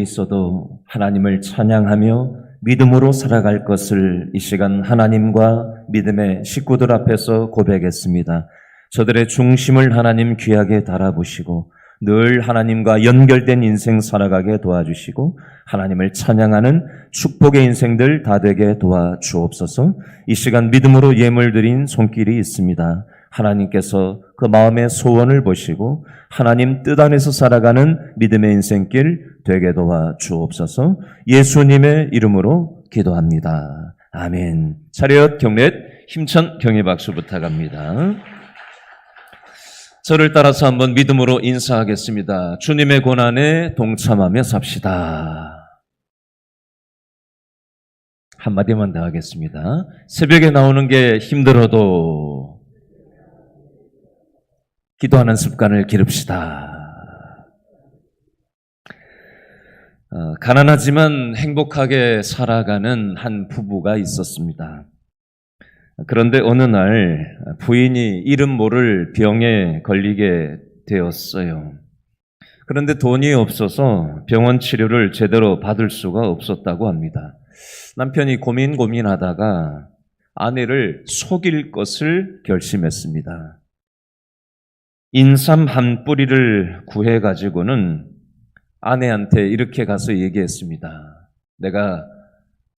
있어도 하나님을 찬양하며 믿음으로 살아갈 것을 이 시간 하나님과 믿음의 식구들 앞에서 고백했습니다. 저들의 중심을 하나님 귀하게 달아보시고 늘 하나님과 연결된 인생 살아가게 도와주시고 하나님을 찬양하는 축복의 인생들 다 되게 도와주옵소서. 이 시간 믿음으로 예물 드린 손길이 있습니다. 하나님께서 그 마음의 소원을 보시고 하나님 뜻 안에서 살아가는 믿음의 인생길 되게 도와주옵소서. 예수님의 이름으로 기도합니다. 아멘. 차렷 경례 힘찬 경외 박수 부탁합니다. 저를 따라서 한번 믿음으로 인사하겠습니다. 주님의 고난에 동참하며 삽시다. 한마디만 더 하겠습니다. 새벽에 나오는 게 힘들어도 기도하는 습관을 기릅시다. 가난하지만 행복하게 살아가는 한 부부가 있었습니다. 그런데 어느 날 부인이 이름 모를 병에 걸리게 되었어요. 그런데 돈이 없어서 병원 치료를 제대로 받을 수가 없었다고 합니다. 남편이 고민하다가 아내를 속일 것을 결심했습니다. 인삼 한 뿌리를 구해가지고는 아내한테 이렇게 가서 얘기했습니다. 내가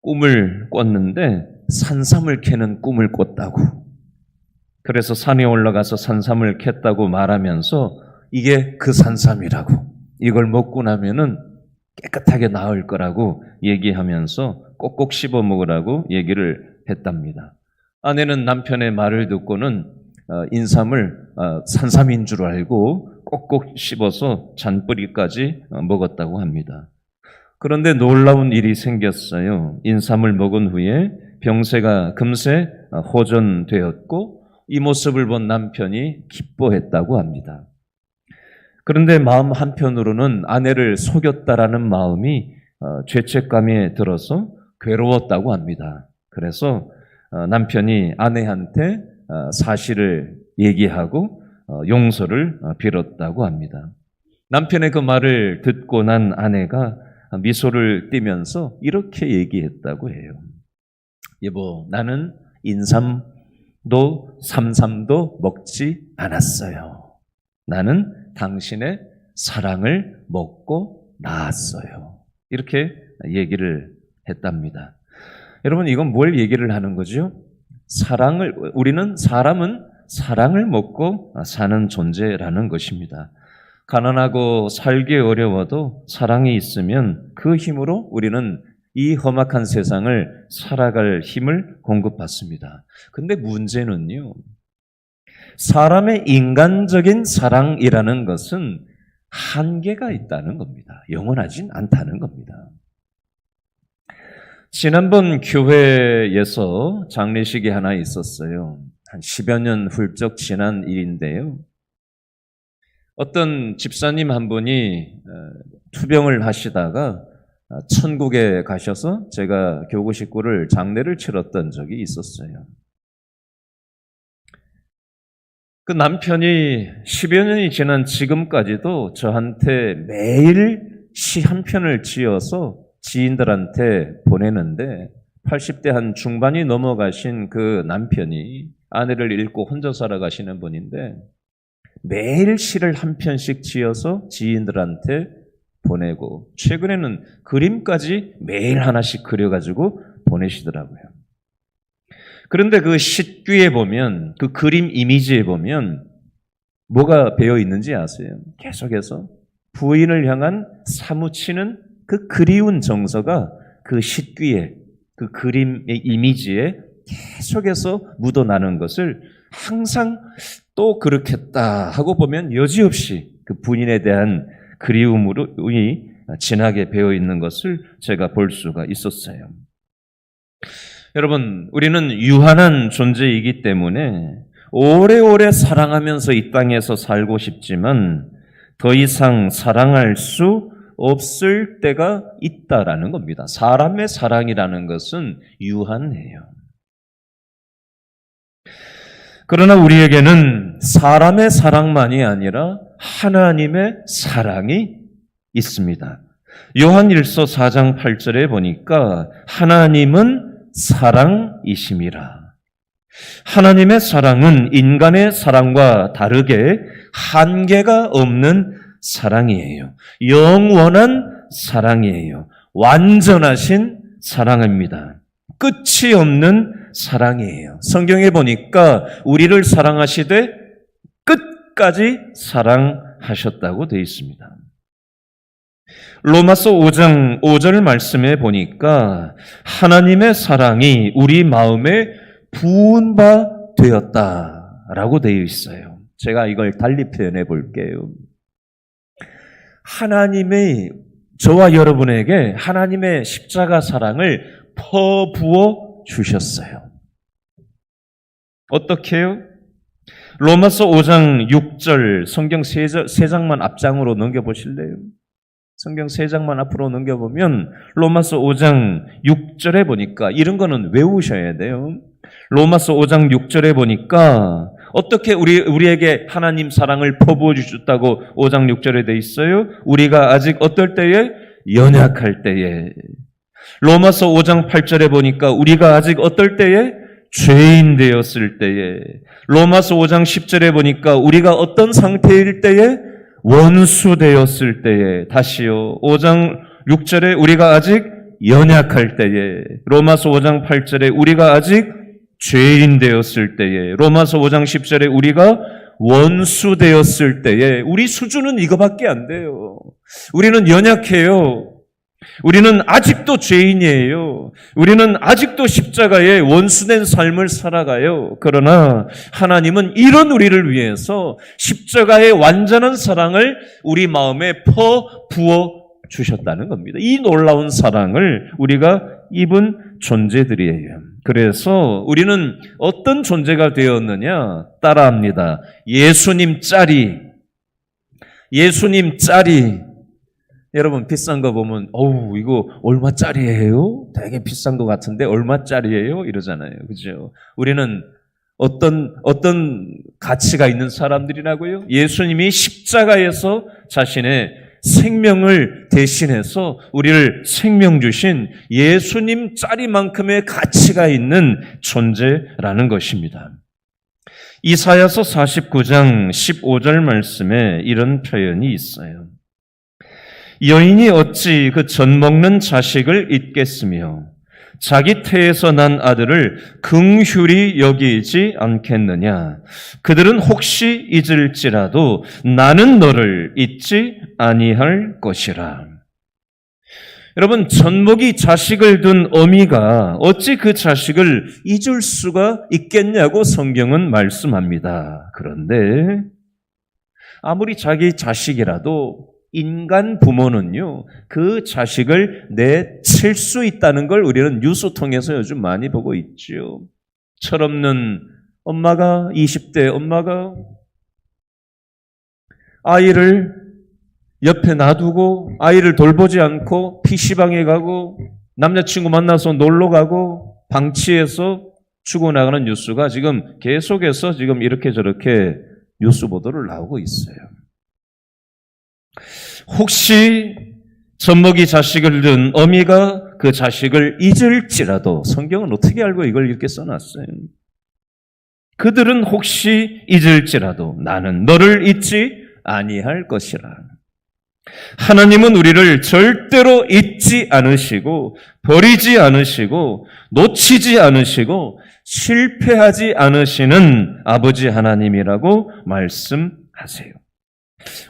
꿈을 꿨는데 산삼을 캐는 꿈을 꿨다고. 그래서 산에 올라가서 산삼을 캤다고 말하면서 이게 그 산삼이라고. 이걸 먹고 나면은 깨끗하게 나을 거라고 얘기하면서 꼭꼭 씹어 먹으라고 얘기를 했답니다. 아내는 남편의 말을 듣고는 인삼을 산삼인 줄 알고 꼭꼭 씹어서 잔뿌리까지 먹었다고 합니다. 그런데 놀라운 일이 생겼어요. 인삼을 먹은 후에 병세가 금세 호전되었고 이 모습을 본 남편이 기뻐했다고 합니다. 그런데 마음 한편으로는 아내를 속였다라는 마음이 죄책감에 들어서 괴로웠다고 합니다. 그래서 남편이 아내한테 사실을 얘기하고 용서를 빌었다고 합니다. 남편의 그 말을 듣고 난 아내가 미소를 띠면서 이렇게 얘기했다고 해요. 여보, 나는 인삼도 삼삼도 먹지 않았어요. 나는 당신의 사랑을 먹고 나았어요. 이렇게 얘기를 했답니다. 여러분, 이건 뭘 얘기를 하는 거죠? 사람은 사랑을 먹고 사는 존재라는 것입니다. 가난하고 살기 어려워도 사랑이 있으면 그 힘으로 우리는 이 험악한 세상을 살아갈 힘을 공급받습니다. 근데 문제는요, 사람의 인간적인 사랑이라는 것은 한계가 있다는 겁니다. 영원하진 않다는 겁니다. 지난번 교회에서 장례식이 하나 있었어요. 한 10여 년 훌쩍 지난 일인데요. 어떤 집사님 한 분이 투병을 하시다가 천국에 가셔서 제가 교구 식구를 장례를 치렀던 적이 있었어요. 그 남편이 10여 년이 지난 지금까지도 저한테 매일 시 한 편을 지어서 지인들한테 보내는데 80대 한 중반이 넘어가신 그 남편이 아내를 잃고 혼자 살아가시는 분인데 매일 시를 한 편씩 지어서 지인들한테 보내고 최근에는 그림까지 매일 하나씩 그려가지고 보내시더라고요. 그런데 그 시귀에 보면, 그 그림 이미지에 보면 뭐가 배어 있는지 아세요? 계속해서 부인을 향한 사무치는 그 그리운 정서가 그 시귀에, 그 그림의 이미지에 계속해서 묻어나는 것을 항상 또 그렇겠다 하고 보면 여지없이 그 부인에 대한 그리움이 진하게 배어 있는 것을 제가 볼 수가 있었어요. 여러분, 우리는 유한한 존재이기 때문에 오래오래 사랑하면서 이 땅에서 살고 싶지만 더 이상 사랑할 수 없을 때가 있다라는 겁니다. 사람의 사랑이라는 것은 유한해요. 그러나 우리에게는 사람의 사랑만이 아니라 하나님의 사랑이 있습니다. 요한일서 4장 8절에 보니까 하나님은 사랑이심이라. 하나님의 사랑은 인간의 사랑과 다르게 한계가 없는 사랑이에요. 영원한 사랑이에요. 완전하신 사랑입니다. 끝이 없는 사랑이에요. 성경에 보니까 우리를 사랑하시되 끝까지 사랑하셨다고 되어 있습니다. 로마서 5장 5절 말씀에 보니까 하나님의 사랑이 우리 마음에 부은 바 되었다라고 되어 있어요. 제가 이걸 달리 표현해 볼게요. 하나님의 저와 여러분에게 하나님의 십자가 사랑을 퍼부어 주셨어요. 어떻게요? 로마서 5장 6절 성경 3장만 앞장으로 넘겨보실래요? 성경 3장만 앞으로 넘겨보면 로마서 5장 6절에 보니까 이런 거는 외우셔야 돼요. 로마서 5장 6절에 보니까 어떻게 우리에게 하나님 사랑을 퍼부어 주셨다고 5장 6절에 돼 있어요? 우리가 아직 어떨 때에? 연약할 때에. 로마서 5장 8절에 보니까 우리가 아직 어떨 때에? 죄인 되었을 때에. 로마서 5장 10절에 보니까 우리가 어떤 상태일 때에? 원수 되었을 때에. 다시요. 5장 6절에 우리가 아직 연약할 때에. 로마서 5장 8절에 우리가 아직 죄인 되었을 때에. 로마서 5장 10절에 우리가 원수 되었을 때에. 우리 수준은 이거밖에 안 돼요. 우리는 연약해요. 우리는 아직도 죄인이에요. 우리는 아직도 십자가에 원수된 삶을 살아가요. 그러나 하나님은 이런 우리를 위해서 십자가의 완전한 사랑을 우리 마음에 부어 주셨다는 겁니다. 이 놀라운 사랑을 우리가 입은 존재들이에요. 그래서 우리는 어떤 존재가 되었느냐? 따라합니다. 예수님 짤이. 여러분 비싼 거 보면 이거 얼마짜리예요? 되게 비싼 거 같은데 얼마짜리예요? 이러잖아요. 그죠? 우리는 어떤 가치가 있는 사람들이라고요? 예수님이 십자가에서 자신의 생명을 대신해서 우리를 생명 주신 예수님 짜리만큼의 가치가 있는 존재라는 것입니다. 이사야서 49장 15절 말씀에 이런 표현이 있어요. 여인이 어찌 그 젖먹는 자식을 잊겠으며 자기 태에서 난 아들을 긍휼히 여기지 않겠느냐. 그들은 혹시 잊을지라도 나는 너를 잊지 아니할 것이라. 여러분, 젖먹이 자식을 둔 어미가 어찌 그 자식을 잊을 수가 있겠냐고 성경은 말씀합니다. 그런데 아무리 자기 자식이라도 인간 부모는요, 그 자식을 내칠 수 있다는 걸 우리는 뉴스 통해서 요즘 많이 보고 있죠. 철없는 엄마가, 20대 엄마가 아이를 옆에 놔두고 아이를 돌보지 않고 PC방에 가고 남자친구 만나서 놀러 가고 방치해서 죽어나가는 뉴스가 지금 계속해서 지금 이렇게 저렇게 뉴스 보도를 나오고 있어요. 혹시 젖먹이 자식을 둔 어미가 그 자식을 잊을지라도, 성경은 어떻게 알고 이걸 이렇게 써놨어요? 그들은 혹시 잊을지라도 나는 너를 잊지 아니할 것이라. 하나님은 우리를 절대로 잊지 않으시고 버리지 않으시고 놓치지 않으시고 실패하지 않으시는 아버지 하나님이라고 말씀하세요.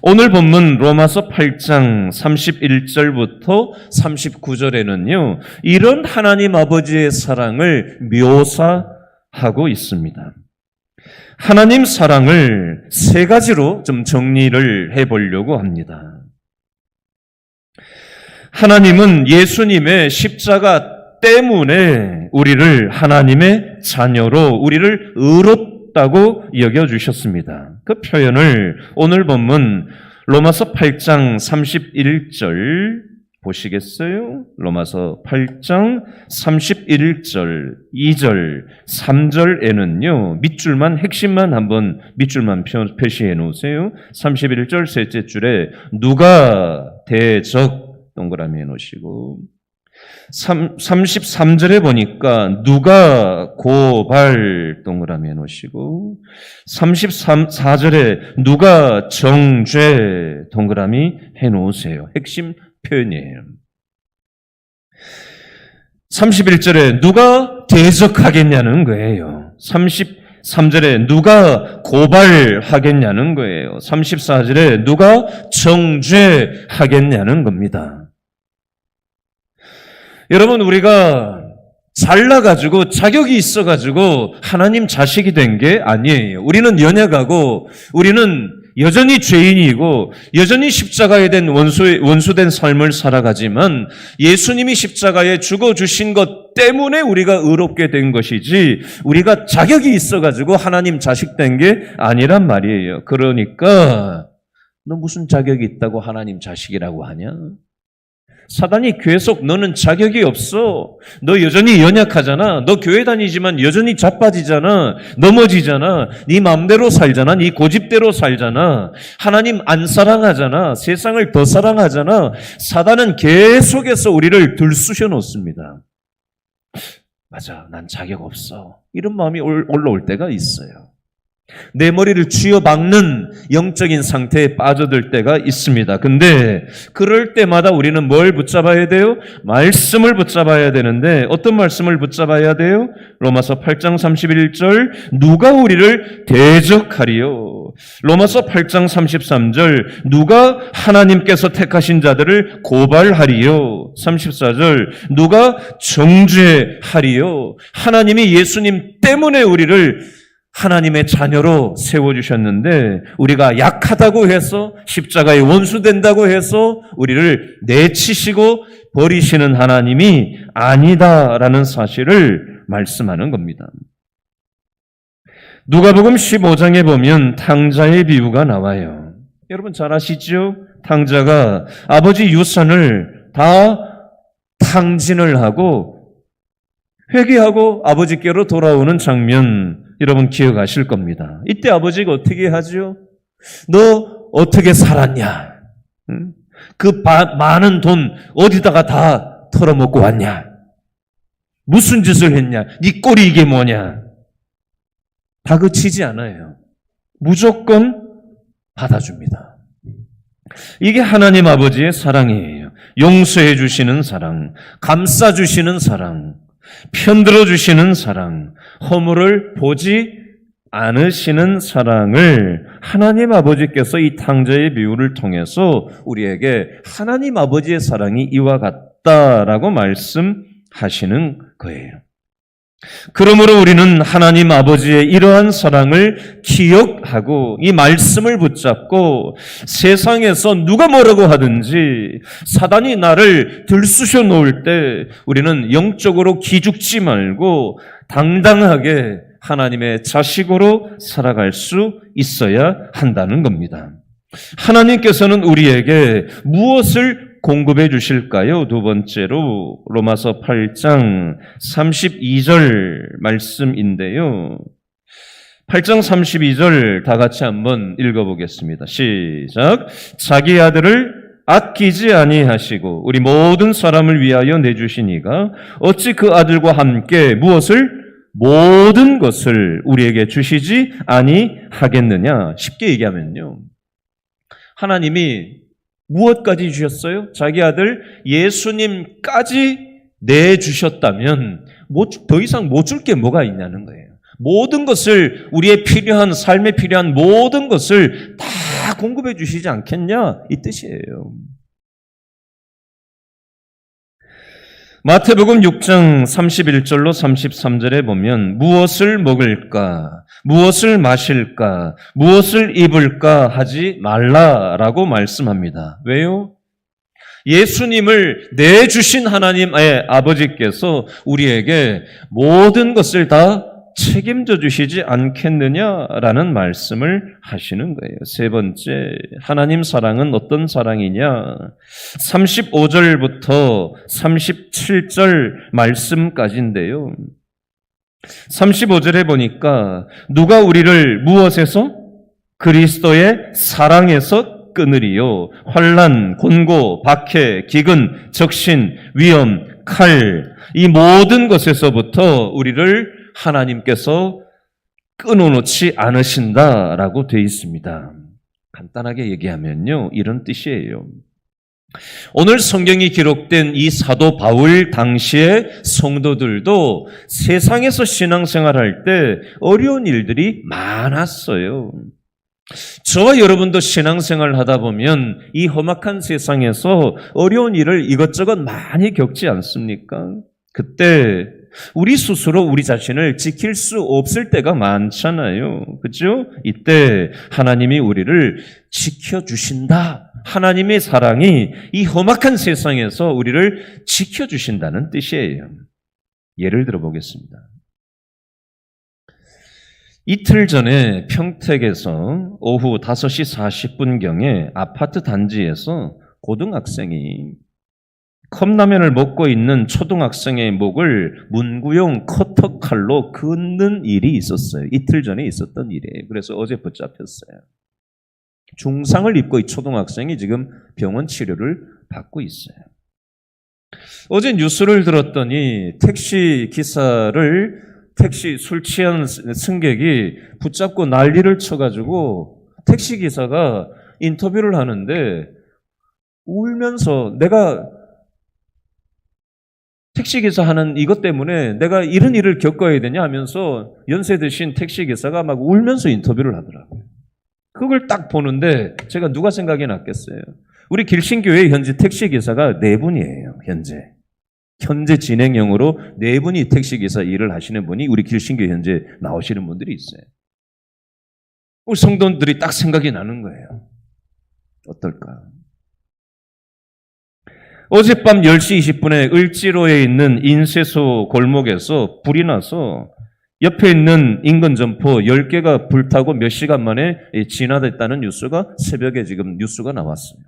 오늘 본문 로마서 8장 31절부터 39절에는요, 이런 하나님 아버지의 사랑을 묘사하고 있습니다. 하나님 사랑을 세 가지로 좀 정리를 해보려고 합니다. 하나님은 예수님의 십자가 때문에 우리를 하나님의 자녀로, 우리를 의롭다고 여겨주셨습니다. 그 표현을 오늘 본문 로마서 8장 31절 보시겠어요? 로마서 8장 31절, 2절, 3절에는요, 밑줄만, 핵심만 한번 밑줄만 표시해 놓으세요. 31절 셋째 줄에 누가 대적 동그라미 해놓으시고 33절에 보니까 누가 고발 동그라미 해놓으시고 34절에 누가 정죄 동그라미 해놓으세요. 핵심 표현이에요. 31절에 누가 대적하겠냐는 거예요. 33절에 누가 고발하겠냐는 거예요. 34절에 누가 정죄하겠냐는 겁니다. 여러분, 우리가 잘나가지고 자격이 있어가지고 하나님 자식이 된 게 아니에요. 우리는 연약하고 우리는 여전히 죄인이고 여전히 십자가에 된 원수된 삶을 살아가지만 예수님이 십자가에 죽어주신 것 때문에 우리가 의롭게 된 것이지 우리가 자격이 있어가지고 하나님 자식 된 게 아니란 말이에요. 그러니까 너 무슨 자격이 있다고 하나님 자식이라고 하냐? 사단이 계속 너는 자격이 없어. 너 여전히 연약하잖아. 너 교회 다니지만 여전히 자빠지잖아. 넘어지잖아. 네 마음대로 살잖아. 네 고집대로 살잖아. 하나님 안 사랑하잖아. 세상을 더 사랑하잖아. 사단은 계속해서 우리를 들쑤셔 놓습니다. 맞아, 난 자격 없어. 이런 마음이 올라올 때가 있어요. 내 머리를 쥐어박는 영적인 상태에 빠져들 때가 있습니다. 근데 그럴 때마다 우리는 뭘 붙잡아야 돼요? 말씀을 붙잡아야 되는데 어떤 말씀을 붙잡아야 돼요? 로마서 8장 31절 누가 우리를 대적하리요? 로마서 8장 33절 누가 하나님께서 택하신 자들을 고발하리요? 34절 누가 정죄하리요? 하나님이 예수님 때문에 우리를 하나님의 자녀로 세워주셨는데 우리가 약하다고 해서 십자가에 원수된다고 해서 우리를 내치시고 버리시는 하나님이 아니다라는 사실을 말씀하는 겁니다. 누가복음 15장에 보면 탕자의 비유가 나와요. 여러분 잘 아시죠? 탕자가 아버지 유산을 다 탕진을 하고 회개하고 아버지께로 돌아오는 장면 여러분 기억하실 겁니다. 이때 아버지가 어떻게 하죠? 너 어떻게 살았냐? 그 많은 돈 어디다가 다 털어먹고 왔냐? 무슨 짓을 했냐? 네 꼴이 이게 뭐냐? 다그치지 않아요. 무조건 받아줍니다. 이게 하나님 아버지의 사랑이에요. 용서해 주시는 사랑, 감싸 주시는 사랑, 편들어 주시는 사랑, 허물을 보지 않으시는 사랑을 하나님 아버지께서 이 탕자의 비유를 통해서 우리에게 하나님 아버지의 사랑이 이와 같다라고 말씀하시는 거예요. 그러므로 우리는 하나님 아버지의 이러한 사랑을 기억하고 이 말씀을 붙잡고 세상에서 누가 뭐라고 하든지 사단이 나를 들쑤셔 놓을 때 우리는 영적으로 기죽지 말고 당당하게 하나님의 자식으로 살아갈 수 있어야 한다는 겁니다. 하나님께서는 우리에게 무엇을 공급해 주실까요? 두 번째로 로마서 8장 32절 말씀인데요. 8장 32절 다 같이 한번 읽어보겠습니다. 시작. 자기 아들을 아끼지 아니하시고 우리 모든 사람을 위하여 내주시니가 어찌 그 아들과 함께 모든 것을 우리에게 주시지 아니하겠느냐. 쉽게 얘기하면요. 하나님이 무엇까지 주셨어요? 자기 아들 예수님까지 내주셨다면 더 이상 못 줄 게 뭐가 있냐는 거예요. 모든 것을 우리의 필요한 삶에 필요한 모든 것을 다 공급해 주시지 않겠냐 이 뜻이에요. 마태복음 6장 31절로 33절에 보면 무엇을 먹을까, 무엇을 마실까, 무엇을 입을까 하지 말라라고 말씀합니다. 왜요? 예수님을 내주신 하나님의 아버지께서 우리에게 모든 것을 다 책임져 주시지 않겠느냐라는 말씀을 하시는 거예요. 세 번째, 하나님 사랑은 어떤 사랑이냐? 35절부터 37절 말씀까지인데요. 35절에 보니까 누가 우리를 무엇에서? 그리스도의 사랑에서 끊으리요. 환난, 곤고, 박해, 기근, 적신, 위험, 칼, 이 모든 것에서부터 우리를 하나님께서 끊어놓지 않으신다라고 되어 있습니다. 간단하게 얘기하면요, 이런 뜻이에요. 오늘 성경이 기록된 이 사도 바울 당시의 성도들도 세상에서 신앙생활할 때 어려운 일들이 많았어요. 저와 여러분도 신앙생활을 하다 보면 이 험악한 세상에서 어려운 일을 이것저것 많이 겪지 않습니까? 그때 우리 스스로 우리 자신을 지킬 수 없을 때가 많잖아요. 그렇죠? 이때 하나님이 우리를 지켜주신다. 하나님의 사랑이 이 험악한 세상에서 우리를 지켜주신다는 뜻이에요. 예를 들어 보겠습니다. 이틀 전에 평택에서 오후 5시 40분경에 아파트 단지에서 고등학생이 컵라면을 먹고 있는 초등학생의 목을 문구용 커터칼로 긋는 일이 있었어요. 이틀 전에 있었던 일이에요. 그래서 어제 붙잡혔어요. 중상을 입고 이 초등학생이 지금 병원 치료를 받고 있어요. 어제 뉴스를 들었더니 택시 술 취한 승객이 붙잡고 난리를 쳐가지고 택시 기사가 인터뷰를 하는데 울면서 내가 택시기사 하는 이것 때문에 내가 이런 일을 겪어야 되냐 하면서 연세 드신 택시기사가 막 울면서 인터뷰를 하더라고요. 그걸 딱 보는데 제가 누가 생각이 났겠어요. 우리 길신교회 현재 택시기사가 4분이에요. 현재 진행형으로 4분이 택시기사 일을 하시는 분이 우리 길신교회 현재 나오시는 분들이 있어요. 우리 성도들이 딱 생각이 나는 거예요. 어떨까? 어젯밤 10시 20분에 을지로에 있는 인쇄소 골목에서 불이 나서 옆에 있는 인근점포 10개가 불타고 몇 시간 만에 진화됐다는 뉴스가 새벽에 지금 뉴스가 나왔어요.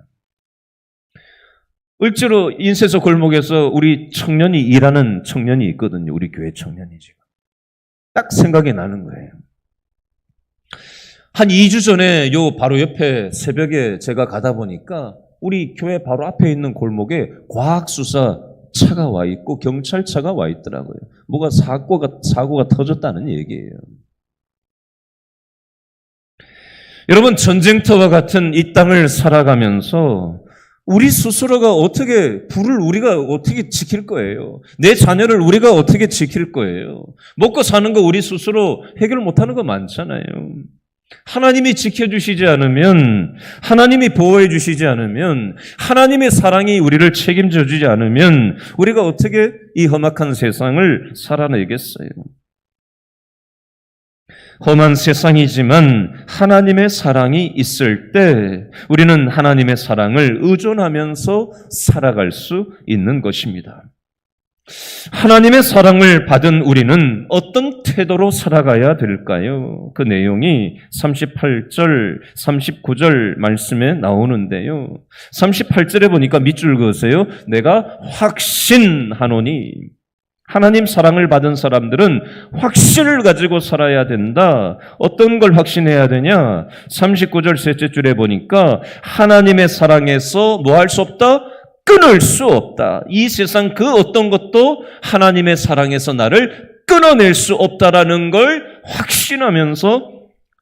을지로 인쇄소 골목에서 우리 청년이 일하는 청년이 있거든요. 우리 교회 청년이 지금. 딱 생각이 나는 거예요. 한 2주 전에 요 바로 옆에 새벽에 제가 가다 보니까 우리 교회 바로 앞에 있는 골목에 과학수사 차가 와 있고 경찰차가 와 있더라고요. 뭐가 사고가 터졌다는 얘기예요. 여러분, 전쟁터와 같은 이 땅을 살아가면서 우리 스스로가 불을 우리가 어떻게 지킬 거예요? 내 자녀를 우리가 어떻게 지킬 거예요? 먹고 사는 거 우리 스스로 해결 못하는 거 많잖아요. 하나님이 지켜주시지 않으면, 하나님이 보호해 주시지 않으면, 하나님의 사랑이 우리를 책임져 주지 않으면 우리가 어떻게 이 험악한 세상을 살아내겠어요? 험한 세상이지만 하나님의 사랑이 있을 때 우리는 하나님의 사랑을 의존하면서 살아갈 수 있는 것입니다. 하나님의 사랑을 받은 우리는 어떤 태도로 살아가야 될까요? 그 내용이 38절, 39절 말씀에 나오는데요. 38절에 보니까 밑줄 그으세요. 내가 확신하노니. 하나님 사랑을 받은 사람들은 확신을 가지고 살아야 된다. 어떤 걸 확신해야 되냐? 39절 셋째 줄에 보니까 하나님의 사랑에서 뭐 할 수 없다? 끊을 수 없다. 이 세상 그 어떤 것도 하나님의 사랑에서 나를 끊어낼 수 없다라는 걸 확신하면서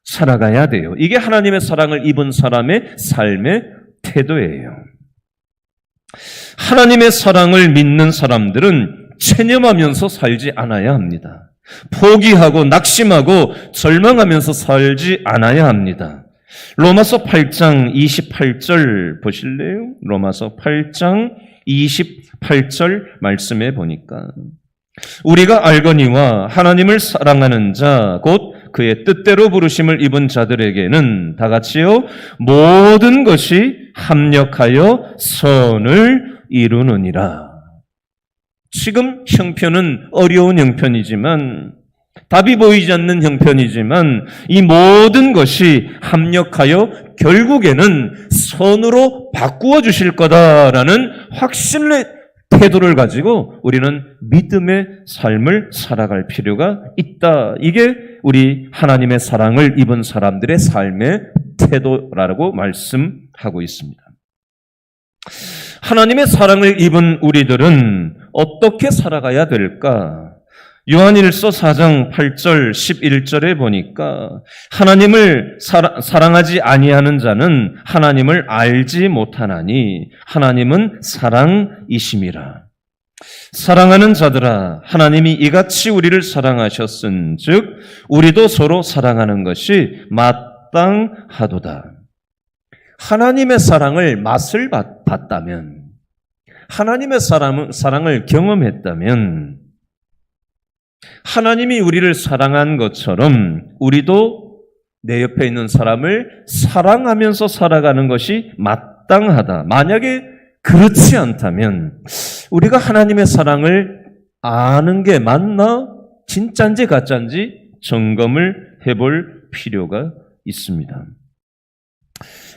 살아가야 돼요. 이게 하나님의 사랑을 입은 사람의 삶의 태도예요. 하나님의 사랑을 믿는 사람들은 체념하면서 살지 않아야 합니다. 포기하고 낙심하고 절망하면서 살지 않아야 합니다. 로마서 8장 28절 보실래요? 로마서 8장 28절 말씀에 보니까 우리가 알거니와 하나님을 사랑하는 자 곧 그의 뜻대로 부르심을 입은 자들에게는 다 같이요 모든 것이 합력하여 선을 이루느니라. 지금 형편은 어려운 형편이지만 답이 보이지 않는 형편이지만 이 모든 것이 합력하여 결국에는 선으로 바꾸어 주실 거다라는 확신의 태도를 가지고 우리는 믿음의 삶을 살아갈 필요가 있다. 이게 우리 하나님의 사랑을 입은 사람들의 삶의 태도라고 말씀하고 있습니다. 하나님의 사랑을 입은 우리들은 어떻게 살아가야 될까? 요한일서 4장 8절 11절에 보니까 하나님을 사랑하지 아니하는 자는 하나님을 알지 못하나니 하나님은 사랑이심이라. 사랑하는 자들아, 하나님이 이같이 우리를 사랑하셨은즉 우리도 서로 사랑하는 것이 마땅하도다. 하나님의 사랑을 맛을 봤다면, 하나님의 사랑을 경험했다면, 하나님이 우리를 사랑한 것처럼 우리도 내 옆에 있는 사람을 사랑하면서 살아가는 것이 마땅하다. 만약에 그렇지 않다면 우리가 하나님의 사랑을 아는 게 맞나? 진짠지 가짠지 점검을 해볼 필요가 있습니다.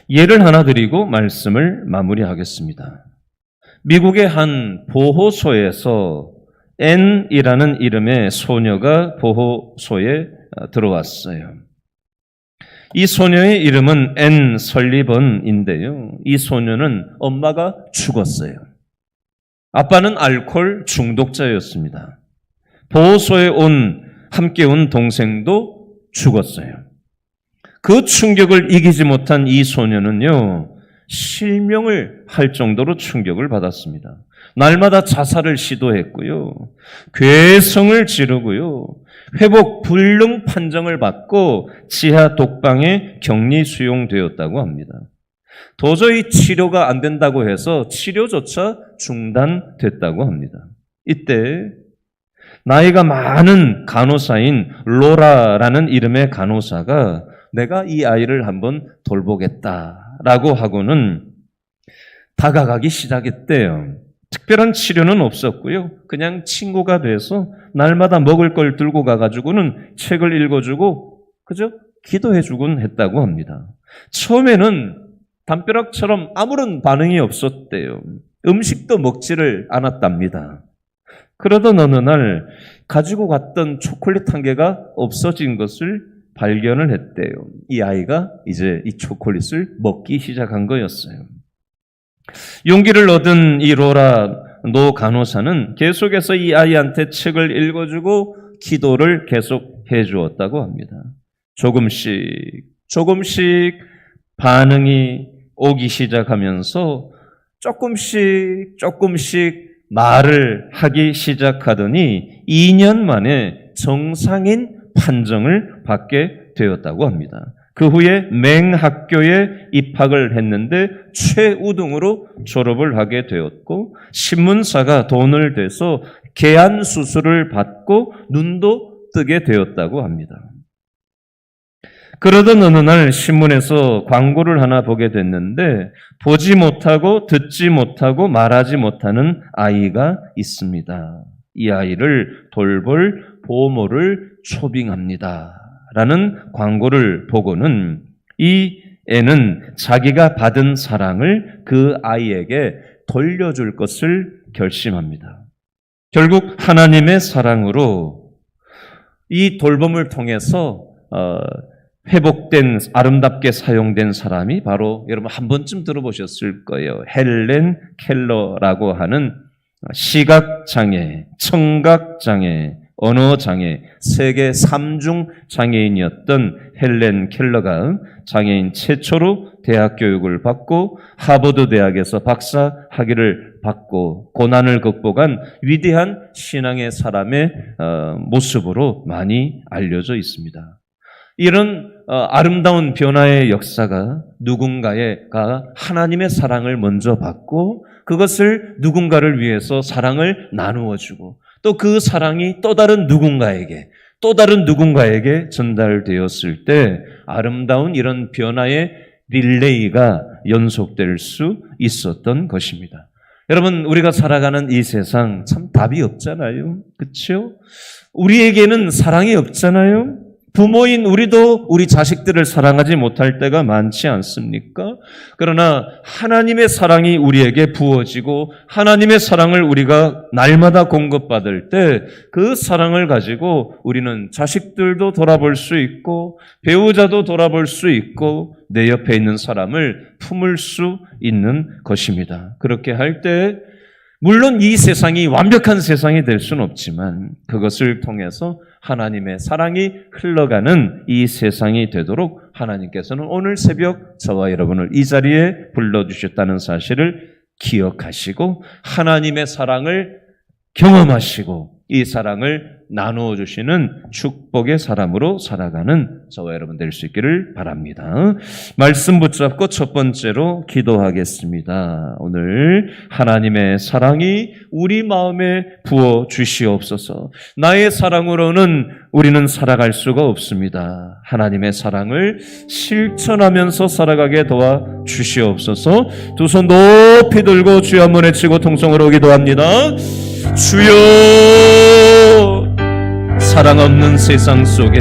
예를 하나 드리고 말씀을 마무리하겠습니다. 미국의 한 보호소에서 앤이라는 이름의 소녀가 보호소에 들어왔어요. 이 소녀의 이름은 앤 설리번인데요. 이 소녀는 엄마가 죽었어요. 아빠는 알코올 중독자였습니다. 보호소에 함께 온 동생도 죽었어요. 그 충격을 이기지 못한 이 소녀는요, 실명을 할 정도로 충격을 받았습니다. 날마다 자살을 시도했고요. 괴성을 지르고요. 회복 불능 판정을 받고 지하 독방에 격리 수용되었다고 합니다. 도저히 치료가 안 된다고 해서 치료조차 중단됐다고 합니다. 이때 나이가 많은 간호사인 로라라는 이름의 간호사가 내가 이 아이를 한번 돌보겠다라고 하고는 다가가기 시작했대요. 특별한 치료는 없었고요. 그냥 친구가 돼서 날마다 먹을 걸 들고 가가지고는 책을 읽어주고 그죠? 기도해주곤 했다고 합니다. 처음에는 담벼락처럼 아무런 반응이 없었대요. 음식도 먹지를 않았답니다. 그러던 어느 날 가지고 갔던 초콜릿 한 개가 없어진 것을 발견을 했대요. 이 아이가 이제 이 초콜릿을 먹기 시작한 거였어요. 용기를 얻은 이 로라 노 간호사는 계속해서 이 아이한테 책을 읽어주고 기도를 계속 해주었다고 합니다. 조금씩 반응이 오기 시작하면서 조금씩 말을 하기 시작하더니 2년 만에 정상인 판정을 받게 되었다고 합니다. 그 후에 맹학교에 입학을 했는데 최우등으로 졸업을 하게 되었고 신문사가 돈을 대서 개안 수술을 받고 눈도 뜨게 되었다고 합니다. 그러던 어느 날 신문에서 광고를 하나 보게 됐는데 보지 못하고 듣지 못하고 말하지 못하는 아이가 있습니다. 이 아이를 돌볼 보모를 초빙합니다. 라는 광고를 보고는 이 애는 자기가 받은 사랑을 그 아이에게 돌려줄 것을 결심합니다. 결국 하나님의 사랑으로 이 돌봄을 통해서 회복된 아름답게 사용된 사람이 바로 여러분 한 번쯤 들어보셨을 거예요. 헬렌 켈러라고 하는 시각장애, 청각장애, 언어장애, 세계 3중 장애인이었던 헬렌 켈러가 장애인 최초로 대학 교육을 받고 하버드 대학에서 박사 학위를 받고 고난을 극복한 위대한 신앙의 사람의 모습으로 많이 알려져 있습니다. 이런 아름다운 변화의 역사가 누군가가 하나님의 사랑을 먼저 받고 그것을 누군가를 위해서 사랑을 나누어주고 또 그 사랑이 또 다른 누군가에게 전달되었을 때 아름다운 이런 변화의 릴레이가 연속될 수 있었던 것입니다. 여러분, 우리가 살아가는 이 세상 참 답이 없잖아요. 그렇죠? 우리에게는 사랑이 없잖아요. 부모인 우리도 우리 자식들을 사랑하지 못할 때가 많지 않습니까? 그러나 하나님의 사랑이 우리에게 부어지고 하나님의 사랑을 우리가 날마다 공급받을 때 그 사랑을 가지고 우리는 자식들도 돌아볼 수 있고 배우자도 돌아볼 수 있고 내 옆에 있는 사람을 품을 수 있는 것입니다. 그렇게 할 때 물론 이 세상이 완벽한 세상이 될 수는 없지만 그것을 통해서 하나님의 사랑이 흘러가는 이 세상이 되도록 하나님께서는 오늘 새벽 저와 여러분을 이 자리에 불러주셨다는 사실을 기억하시고 하나님의 사랑을 경험하시고 이 사랑을 나누어 주시는 축복의 사람으로 살아가는 저와 여러분 될 수 있기를 바랍니다. 말씀 붙잡고 첫 번째로 기도하겠습니다. 오늘 하나님의 사랑이 우리 마음에 부어 주시옵소서. 나의 사랑으로는 우리는 살아갈 수가 없습니다. 하나님의 사랑을 실천하면서 살아가게 도와 주시옵소서. 두 손 높이 들고 주여 한번 외치고 통성으로 기도합니다. 주여, 사랑 없는 세상 속에